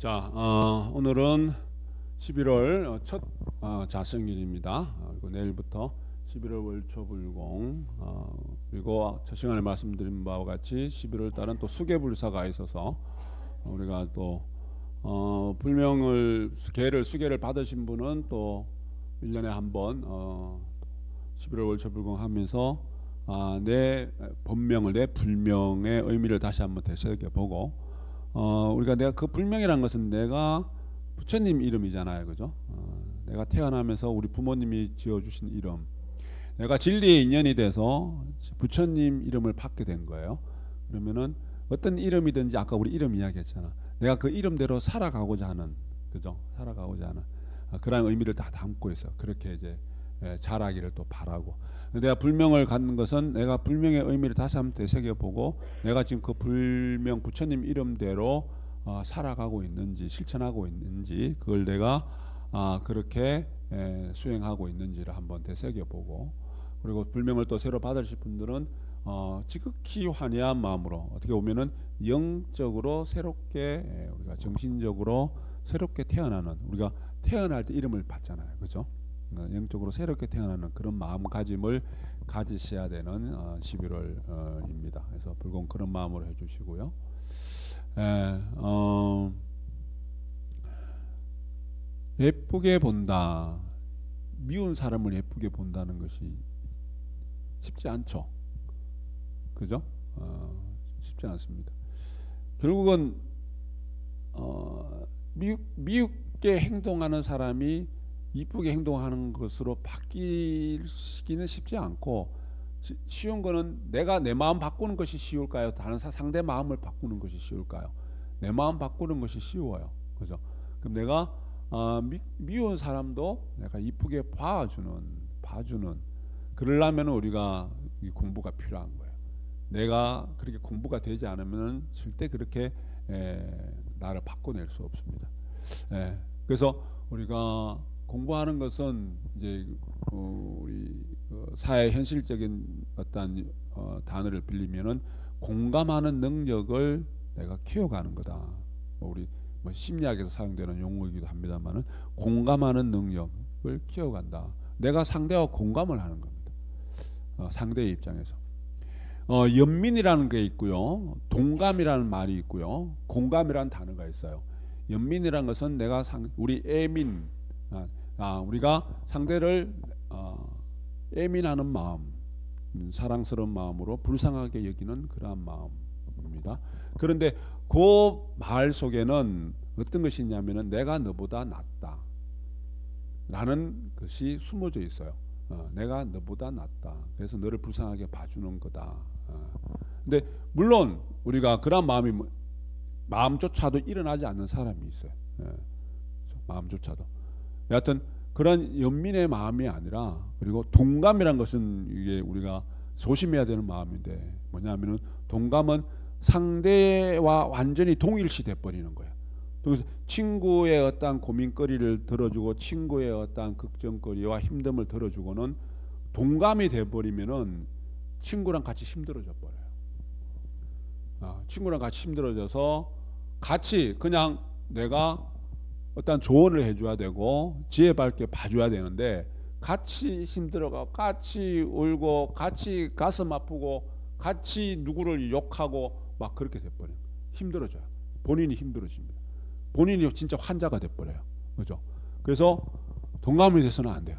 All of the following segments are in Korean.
자, 오늘은 11월 첫 자성일입니다. 그리고 내일부터 11월 월초불공, 그리고 첫 시간에 말씀드린 바와 같이 11월 달은 또 수계불사가 있어서 우리가 또 불명을 수계를 받으신 분은 또 1년에 한번 11월 월초불공 하면서 내 본명을, 내 불명의 의미를 다시 한번 되새겨보고, 우리가 내가 그 불명이란 것은 내가 부처님 이름이잖아요, 그죠? 내가 태어나면서 우리 부모님이 지어주신 이름, 내가 진리의 인연이 돼서 부처님 이름을 받게 된 거예요. 그러면은 어떤 이름이든지, 아까 우리 이름 이야기했잖아, 내가 그 이름대로 살아가고자 하는, 그죠? 살아가고자 하는 그런 의미를 다 담고 있어. 그렇게 이제 자라기를 또 바라고, 내가 불명을 갖는 것은 내가 불명의 의미를 다시 한번 되새겨보고, 내가 지금 그 불명 부처님 이름대로 살아가고 있는지, 실천하고 있는지, 그걸 내가 그렇게 수행하고 있는지를 한번 되새겨보고, 그리고 불명을 또 새로 받으실 분들은 지극히 환희한 마음으로, 어떻게 보면은 영적으로 새롭게, 우리가 정신적으로 새롭게 태어나는, 우리가 태어날 때 이름을 받잖아요, 그죠? 영적으로 새롭게 태어나는 그런 마음가짐을 가지셔야 되는 11월입니다. 그래서 불공 그런 마음으로 해주시고요. 예쁘게 본다, 미운 사람을 예쁘게 본다는 것이 쉽지 않죠, 그죠? 쉽지 않습니다. 결국은 미흡게 행동하는 사람이 이쁘게 행동하는 것으로 바뀌기는 쉽지 않고, 쉬운 거는 내가 내 마음 바꾸는 것이 쉬울까요? 다른 상대 마음을 바꾸는 것이 쉬울까요? 내 마음 바꾸는 것이 쉬워요, 그죠? 그럼 내가 미운 사람도 내가 이쁘게 봐주는, 그러려면 우리가 이 공부가 필요한 거예요. 내가 그렇게 공부가 되지 않으면 절대 그렇게 나를 바꿔낼 수 없습니다. 그래서 우리가 공부하는 것은 이제 우리 사회 현실적인 어떤 단어를 빌리면은 공감하는 능력을 내가 키워가는 거다. 우리 심리학에서 사용되는 용어이기도 합니다만은, 공감하는 능력을 키워간다. 내가 상대와 공감을 하는 겁니다. 상대의 입장에서. 연민이라는 게 있고요, 동감이라는 말이 있고요, 공감이라는 단어가 있어요. 연민이라는 것은 내가 우리 애민, 우리가 상대를 애민하는 마음, 사랑스러운 마음으로 불쌍하게 여기는 그러한 마음입니다. 그런데 그 말 속에는 어떤 것이 있냐면은 내가 너보다 낫다 라는 것이 숨어져 있어요. 내가 너보다 낫다, 그래서 너를 불쌍하게 봐주는 거다. 근데 물론 우리가 그런 마음조차도 일어나지 않는 사람이 있어요. 마음조차도. 여하튼 그런 연민의 마음이 아니라, 그리고 동감이란 것은 이게 우리가 조심해야 되는 마음인데, 뭐냐면은 동감은 상대와 완전히 동일시 돼 버리는 거예요. 그래서 친구의 어떤 고민거리를 들어주고, 친구의 어떤 걱정거리와 힘듦을 들어주고는 동감이 돼 버리면은 친구랑 같이 힘들어져 버려요. 친구랑 같이 힘들어져서 같이 그냥 내가 어떤 조언을 해줘야 되고 지혜 밝게 봐줘야 되는데, 같이 힘들어가, 같이 울고, 같이 가슴 아프고, 같이 누구를 욕하고 막 그렇게 돼버려요. 힘들어져요. 본인이 힘들어집니다. 본인이 진짜 환자가 돼버려요, 그죠? 그래서 동감이 돼서는 안 돼요.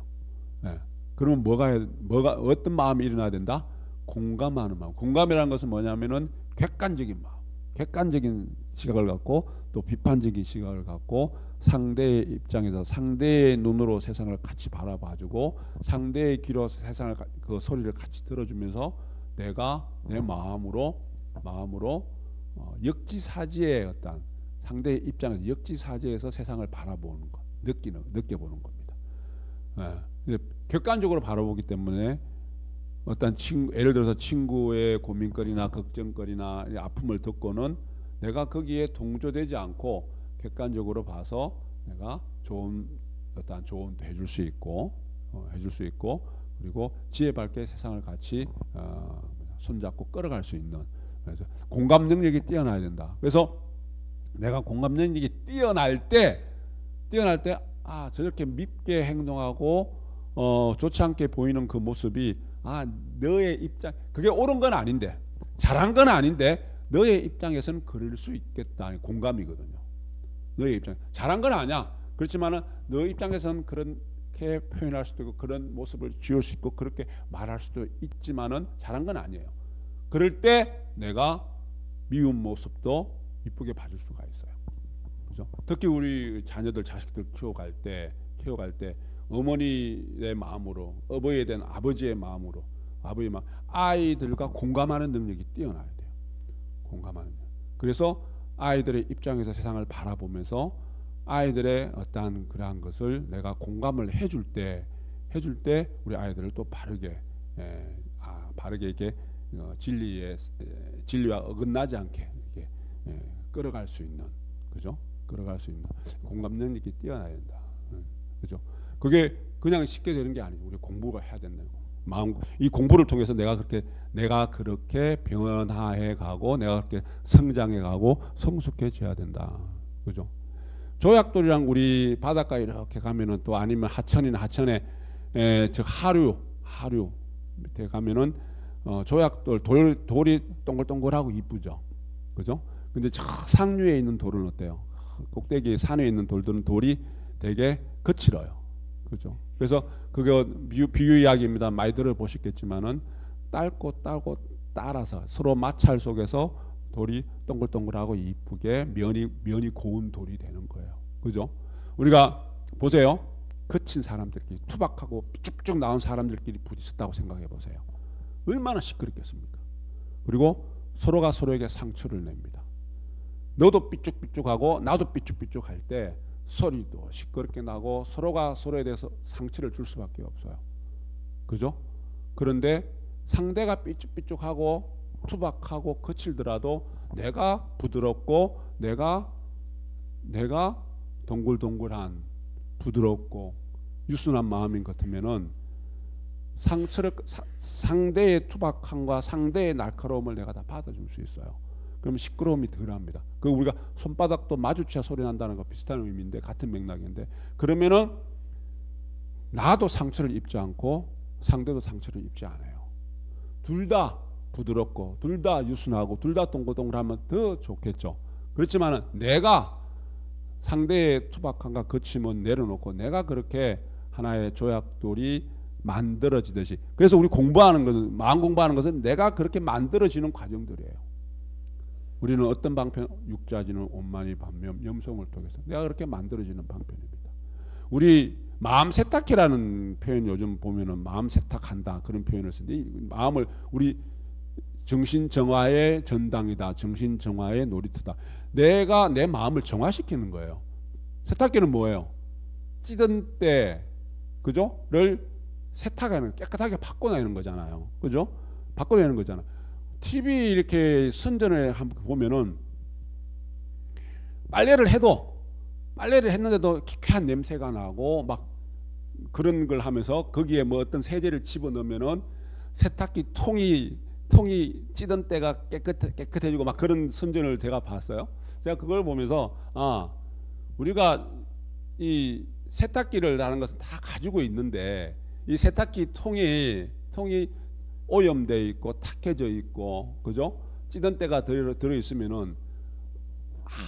그러면 뭐가 어떤 마음이 일어나야 된다? 공감하는 마음. 공감이라는 것은 뭐냐면은 객관적인 마음, 객관적인 시각을 갖고, 또 비판적인 시각을 갖고, 상대의 입장에서 상대의 눈으로 세상을 같이 바라봐주고, 상대의 귀로 세상을 그 소리를 같이 들어주면서 내가 내 마음으로 역지사지의 어떤 상대의 입장에서 역지사지에서 세상을 바라보는 것, 느껴보는 겁니다. 객관적으로 바라보기 때문에 어떤 예를 들어서 친구의 고민거리나 걱정거리나 아픔을 듣고는 내가 거기에 동조되지 않고 객관적으로 봐서 내가 어떤 조언도 해줄 수 있고, 그리고 지혜 밝게 세상을 같이 손잡고 끌어갈 수 있는, 그래서 공감 능력이 뛰어나야 된다. 그래서 내가 공감 능력이 뛰어날 때 저렇게 밉게 행동하고 좋지 않게 보이는 그 모습이 너의 입장, 그게 옳은 건 아닌데, 잘한 건 아닌데 너의 입장에서는 그럴 수 있겠다. 공감이거든요. 너의 입장, 잘한 건 아니야. 그렇지만은 너의 입장에서는 그렇게 표현할 수도 있고 그런 모습을 지을 수 있고 그렇게 말할 수도 있지만은 잘한 건 아니에요. 그럴 때 내가 미운 모습도 이쁘게 봐줄 수가 있어요. 그죠? 특히 우리 자녀들, 자식들 키워갈 때 어머니의 마음으로, 어버이에 대한 아버지의 마음으로, 아이들과 공감하는 능력이 뛰어나야 돼요. 공감하는 능력. 그래서 아이들의 입장에서 세상을 바라보면서 아이들의 어떠한 그러한 것을 내가 공감을 해줄 때 우리 아이들을 또 바르게 이렇게 진리와 어긋나지 않게 이렇게 끌어갈 수 있는, 그죠? 끌어갈 수 있는 공감 능력이 뛰어나야 된다. 그죠? 그게 그냥 쉽게 되는 게 아니고 우리 공부가 해야 된다고. 이 공부를 통해서 내가 그렇게 변화해 가고 내가 그렇게 성장해 가고 성숙해져야 된다. 그죠? 조약돌이랑 우리 바닷가에 이렇게 가면은, 또 아니면 하천에 즉 하류 밑에 가면은 조약돌 돌이 동글동글하고 이쁘죠. 그죠? 근데 저 상류에 있는 돌은 어때요? 꼭대기 산에 있는 돌들은 돌이 되게 거칠어요. 그죠? 그래서 그거 비유 이야기입니다. 많이 들어보셨겠지만은 딸고 따라서 서로 마찰 속에서 돌이 동글동글하고 이쁘게 면이 고운 돌이 되는 거예요. 그죠? 우리가 보세요. 거친 사람들끼리, 투박하고 쭉쭉 나온 사람들끼리 부딪혔다고 생각해 보세요. 얼마나 시끄럽겠습니까? 그리고 서로가 서로에게 상처를 냅니다. 너도 삐쭉삐쭉하고 나도 삐쭉삐쭉할 때 소리도 시끄럽게 나고 서로가 서로에 대해서 상처를 줄 수밖에 없어요. 그죠? 그런데 상대가 삐쭉삐쭉하고 투박하고 거칠더라도 내가 부드럽고 내가 동글동글한 부드럽고 유순한 마음인 것 같으면은 상대의 투박함과 상대의 날카로움을 내가 다 받아줄 수 있어요. 그러면 시끄러움이 덜합니다. 그 우리가 손바닥도 마주쳐야 소리 난다는 거 비슷한 의미인데, 같은 맥락인데, 그러면은 나도 상처를 입지 않고 상대도 상처를 입지 않아요. 둘 다 부드럽고 둘 다 유순하고 둘 다 동글동글하면 더 좋겠죠. 그렇지만은 내가 상대의 투박함과 거침은 내려놓고 내가 그렇게 하나의 조약돌이 만들어지듯이, 그래서 우리 공부하는 것은, 마음 공부하는 것은 내가 그렇게 만들어지는 과정들이에요. 우리는 어떤 방편? 육자지는 온만이 반면 염송을 통해서 내가 그렇게 만들어지는 방편입니다. 우리 마음 세탁기라는 표현 요즘 보면은 마음 세탁한다 그런 표현을 쓰는데, 마음을 우리 정신 정화의 전당이다, 정신 정화의 놀이터다. 내가 내 마음을 정화시키는 거예요. 세탁기는 뭐예요? 찌든 때, 그죠?를 세탁하는, 깨끗하게 바꿔내는 거잖아요. 그죠? 바꿔내는 거잖아. TV 이렇게 선전을 보면은 빨래를 했는데도 기괴한 냄새가 나고 막 그런 걸 하면서 거기에 뭐 어떤 세제를 집어넣으면은 세탁기 통이 찌든 때가 깨끗해지고 막 그런 선전을 제가 봤어요. 제가 그걸 보면서 우리가 이 세탁기를 하는 것은 다 가지고 있는데, 이 세탁기 통이 오염되어 있고 탁해져 있고, 그죠? 찌든 때가 들어 있으면은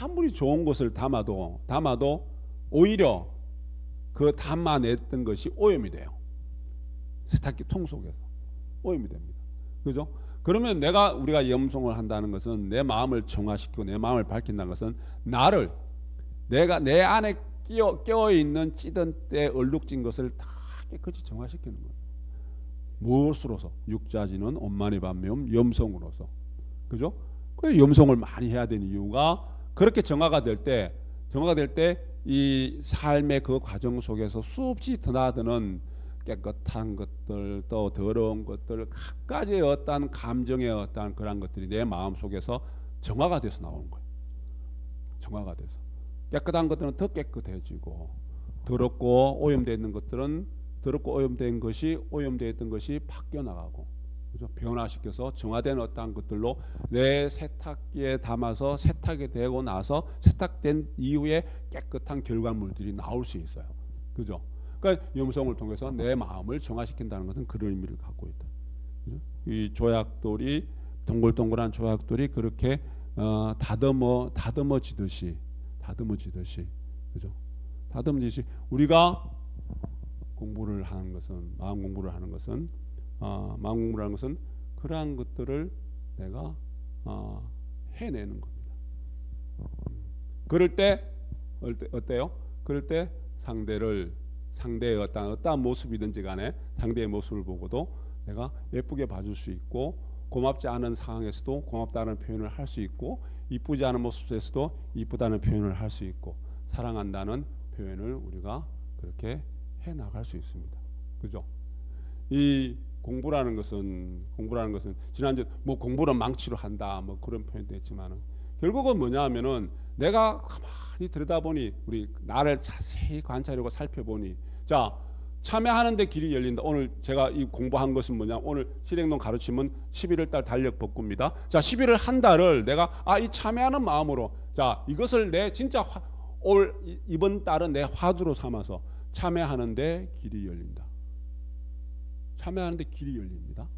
아무리 좋은 것을 담아도 오히려 그 담아냈던 것이 오염이 돼요. 세탁기 통 속에서 오염이 됩니다. 그죠? 그러면 우리가 염송을 한다는 것은 내 마음을 정화시키고 내 마음을 밝힌다는 것은 내가 내 안에 끼어 있는 찌든 때 얼룩진 것을 다 깨끗이 정화시키는 거예요. 무엇으로서? 육자지는 온만이 반면 염송으로서. 그죠? 그 염송을 많이 해야 되는 이유가, 그렇게 정화가 될 때 이 삶의 그 과정 속에서 수없이 드나드는 깨끗한 것들, 또 더러운 것들, 각가지의 어떠한 감정의 어떠한 그런 것들이 내 마음 속에서 정화가 돼서 나오는 거예요. 정화가 돼서 깨끗한 것들은 더 깨끗해지고, 더럽고 오염되어 있는 것들은 더럽고 오염된 것이 바뀌어 나가고, 그죠? 변화시켜서 정화된 어떠한 것들로 내 세탁기에 담아서 세탁이 되고 나서 세탁된 이후에 깨끗한 결과물들이 나올 수 있어요. 그죠? 그러니까 염송을 통해서 내 마음을 정화시킨다는 것은 그런 의미를 갖고 있다. 그죠? 이 조약돌이 동글동글한 조약돌이 그렇게 다듬어지듯이 그죠? 다듬어지듯이 우리가 공부를 하는 것은 마음 공부를 하는 것은 그러한 것들을 내가 해내는 겁니다. 그럴 때 어때요? 그럴 때 상대의 어떠한 모습이든지 간에 상대의 모습을 보고도 내가 예쁘게 봐줄 수 있고, 고맙지 않은 상황에서도 고맙다는 표현을 할 수 있고, 이쁘지 않은 모습에서도 이쁘다는 표현을 할 수 있고, 사랑한다는 표현을 우리가 그렇게 해 나갈 수 있습니다. 그죠? 이 공부라는 것은 지난주 뭐 공부는 망치로 한다 뭐 그런 표현도 했지만은 결국은 뭐냐하면은 내가 가만히 들여다보니, 우리 나를 자세히 관찰하고 살펴보니, 자, 참여하는 데 길이 열린다. 오늘 제가 이 공부한 것은 뭐냐, 오늘 실행동 가르침은 11월 달 달력 복구입니다. 자, 11월 한 달을 내가 이 참여하는 마음으로, 자, 이것을 내 진짜 이번 달은 내 화두로 삼아서 참여하는 데 길이 열린다. 참여하는 데 길이 열립니다.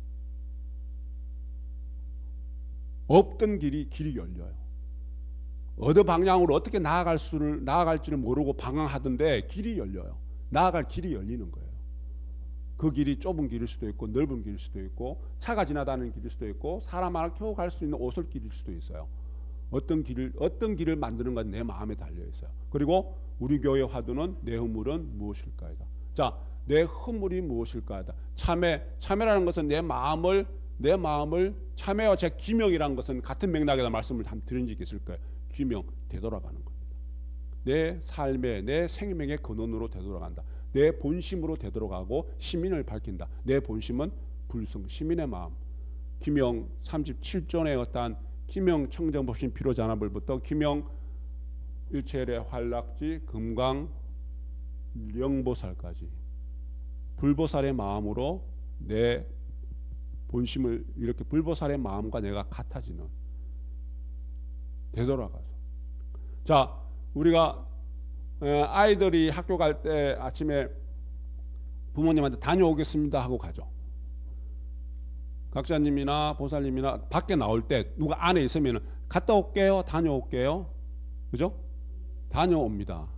없던 길이 열려요. 어느 방향으로 어떻게 나아갈지를 모르고 방황하던데 길이 열려요. 나아갈 길이 열리는 거예요. 그 길이 좁은 길일 수도 있고 넓은 길일 수도 있고 차가 지나다니는 길일 수도 있고 사람 하나 겨우 갈 수 있는 오솔길일 수도 있어요. 어떤 길을 만드는 건 내 마음에 달려 있어요. 그리고 우리 교회 화두는 내 허물은 무엇일까이다. 자, 내 허물이 무엇일까이다. 참회라는 것은 내 마음을 참회와 제 기명이라는 것은 같은 맥락에서 말씀을 드린 적이 있을 거예요. 기명, 되돌아가는 겁니다. 내 삶의, 내 생명의 근원으로 되돌아간다. 내 본심으로 되돌아가고 시민을 밝힌다. 내 본심은 불승, 시민의 마음. 기명 37존의 어떠한 기명 청정법신 피로잔화불부터 기명 일체의 활락지 금강 영보살까지 불보살의 마음으로 내 본심을 이렇게 불보살의 마음과 내가 같아지는, 되돌아가서. 자, 우리가 아이들이 학교 갈 때 아침에 부모님한테 다녀오겠습니다 하고 가죠. 각자님이나 보살님이나 밖에 나올 때 누가 안에 있으면 갔다 올게요, 다녀올게요, 그죠? 다녀옵니다.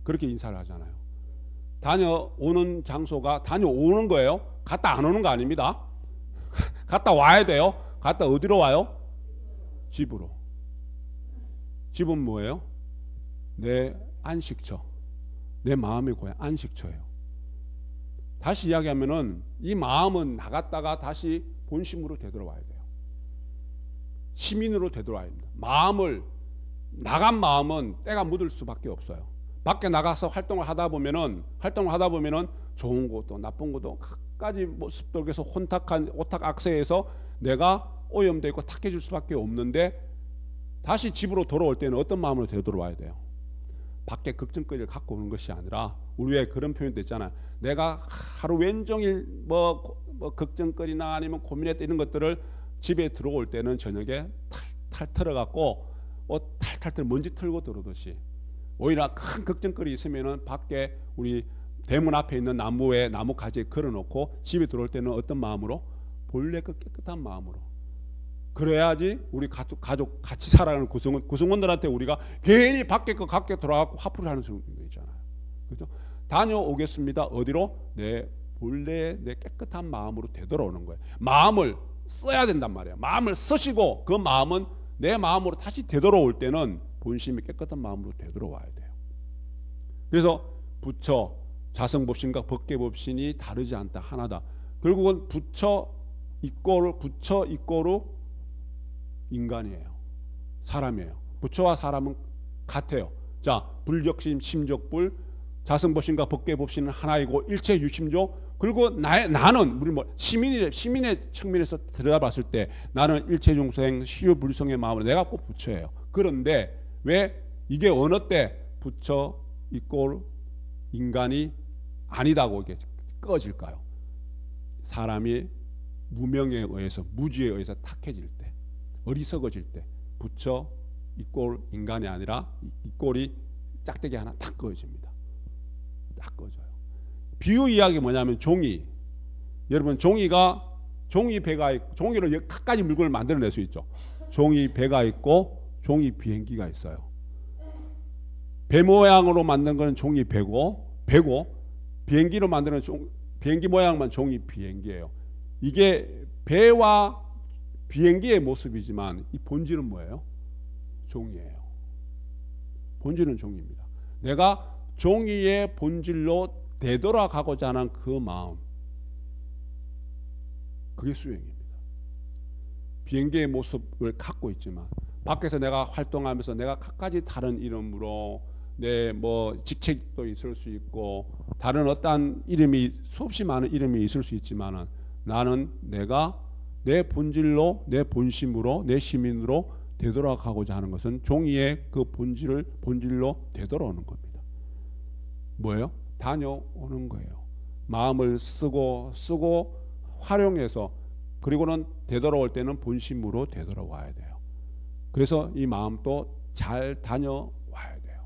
그렇게 인사를 하잖아요. 다녀오는 장소가 다녀오는 거예요. 갔다 안 오는 거 아닙니다. 갔다 와야 돼요. 갔다 어디로 와요? 집으로. 집은 뭐예요? 내 안식처, 내 마음의 고향, 안식처예요. 다시 이야기하면은 이 마음은 나갔다가 다시 본심으로 되돌아와야 돼요. 시민으로 되돌아야 됩니다. 나간 마음은 때가 묻을 수밖에 없어요. 밖에 나가서 활동을 하다 보면은 좋은 것도 나쁜 것도 각가지 모습 속에서 오탁 악세에서 내가 오염되어 있고 탁해질 수밖에 없는데, 다시 집으로 돌아올 때는 어떤 마음으로 되돌아와야 돼요? 밖에 걱정거리를 갖고 오는 것이 아니라, 우리 왜 그런 표현도 있잖아요. 내가 하루 왼종일 뭐 걱정거리나 아니면 고민했던 이런 것들을 집에 들어올 때는 저녁에 탈탈 털어갖고 탈탈 먼지 털고 들어오듯이, 오히려 큰 걱정거리 있으면은 밖에 우리 대문 앞에 있는 나무 가지에 걸어놓고 집에 들어올 때는 어떤 마음으로? 본래 그 깨끗한 마음으로. 그래야지 우리 가족 같이 살아가는 구성원들한테 우리가 괜히 밖에 돌아가고 화풀이를 하는 성도 있잖아요. 그렇죠? 다녀오겠습니다. 어디로? 내 본래 내 깨끗한 마음으로 되돌아오는 거예요. 마음을 써야 된단 말이에요. 마음을 쓰시고 그 마음은 내 마음으로 다시 되돌아올 때는 본심이 깨끗한 마음으로 되돌아와야 돼요. 그래서 부처 자성법신과 법계법신이 다르지 않다, 하나다. 결국은 부처 이꼬르 인간이에요. 사람이에요. 부처와 사람은 같아요. 자, 불격심, 심적불, 자성법신과 법계법신은 하나이고 일체 유심조. 그리고 나는 우리 시민의 측면에서 들여다봤을 때 나는 일체중생 시효불성의 마음으로 내가 꼭 부처예요. 그런데 왜 이게 어느 때 부처 이꼴 인간이 아니다고 이게 꺼질까요? 사람이 무명에 의해서 무지에 의해서 탁해질 때, 어리석어질 때 부처 이 꼴 인간이 아니라 이 꼴이 짝대기 하나 딱 꺼집니다. 딱 꺼져요. 비유 이야기 뭐냐면 종이. 여러분 종이 배가 있고 종이로 갖가지 물건을 만들어낼 수 있죠. 종이 배가 있고 종이 비행기가 있어요. 배 모양으로 만든 거는 종이 배고 비행기로 만드는 비행기 모양만 종이 비행기예요. 이게 배와 비행기의 모습이지만 이 본질은 뭐예요? 종이에요. 본질은 종입니다. 내가 종이의 본질로 되돌아가고자 하는 그 마음, 그게 수행입니다. 비행기의 모습을 갖고 있지만 밖에서 내가 활동하면서 내가 갖가지 다른 이름으로 내 뭐 직책도 있을 수 있고 다른 어떠한 이름이 수없이 많은 이름이 있을 수 있지만은 나는 내가 내 본질로 내 본심으로 내 시민으로 되돌아가고자 하는 것은 종이의 그 본질로 되돌아오는 겁니다. 뭐예요? 다녀오는 거예요. 마음을 쓰고 활용해서 그리고는 되돌아올 때는 본심으로 되돌아와야 돼요. 그래서 이 마음도 잘 다녀와야 돼요.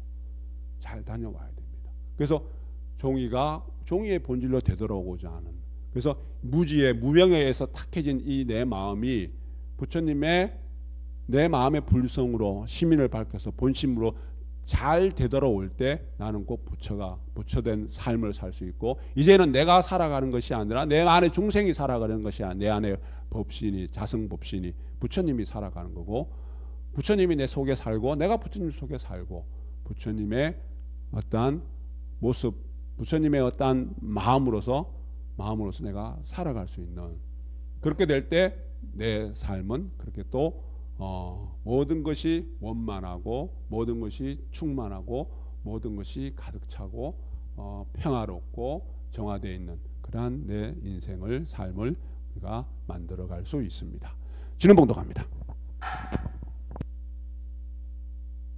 잘 다녀와야 됩니다. 그래서 종이의 본질로 되돌아오고자 하는, 그래서 무명에 의해서 탁해진 이 내 마음이 부처님의 내 마음의 불성으로 시민을 밝혀서 본심으로 잘 되돌아올 때 나는 꼭 부처된 삶을 살 수 있고, 이제는 내가 살아가는 것이 아니라 내 안에 중생이 살아가는 것이 아니라 내 안에 법신이, 자성법신이 부처님이 살아가는 거고, 부처님이 내 속에 살고 내가 부처님 속에 살고, 부처님의 어떠한 모습, 부처님의 어떠한 마음으로서 내가 살아갈 수 있는, 그렇게 될 때 내 삶은 그렇게 또 모든 것이 원만하고 모든 것이 충만하고 모든 것이 가득 차고 평화롭고 정화되어 있는 그러한 내 인생을, 삶을 우리가 만들어갈 수 있습니다. 진흥봉독합니다.